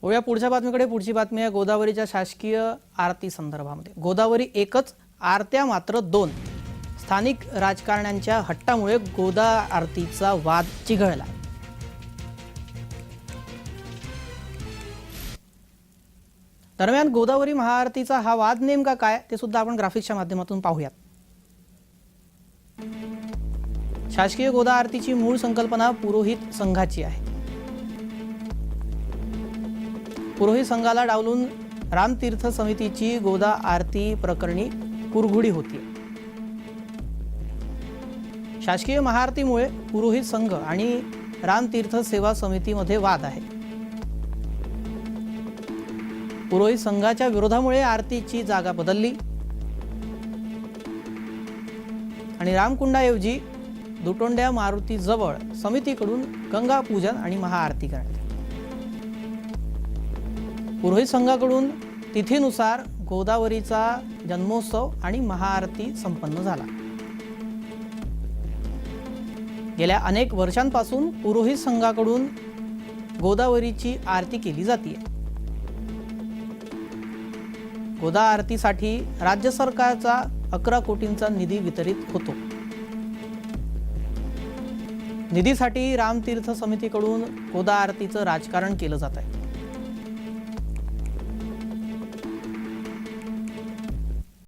वळूया पुढच्या बातमीकडे। पुढची बातमी आहे गोदावरीच्या शासकीय आरती संदर्भामध्ये। गोदावरी एकच, आरत्या मात्र दोन। स्थानिक राजकारण्यांच्या हट्टामुळे गोदा आरतीचा वाद चिघळला। दरम्यान गोदावरी महाआरतीचा हा वाद नेमका काय ते सुद्धा आपण ग्राफिक्सच्या माध्यमातून पाहूयात। शासकीय गोदा आरतीची मूळ संकल्पना पुरोहित संघाची आहे। पुरोहित संघाला डावलून रामतीर्थ समितीची गोदा आरती प्रकरणी कुरघोडी होती। शासकीय महाआरतीमुळे पुरोहित संघ आणि रामतीर्थ सेवा समितीमध्ये वाद आहे। पुरोहित संघाच्या विरोधामुळे आरतीची जागा बदलली आणि रामकुंडाऐवजी दुटोंड्या मारुती जवळ समितीकडून गंगा पूजन आणि महाआरती करण्यात आली। पुरोहित संघाकडून तिथीनुसार गोदावरीचा जन्मोत्सव आणि महाआरती संपन्न झाला। गेल्या अनेक वर्षांपासून पुरोहित संघाकडून गोदावरीची आरती केली जाते। गोदा आरतीसाठी राज्य सरकारचा 11 कोटींचा निधी वितरित होतो। निधीसाठी रामतीर्थ समितीकडून गोदा आरतीचं राजकारण केलं जात आहे।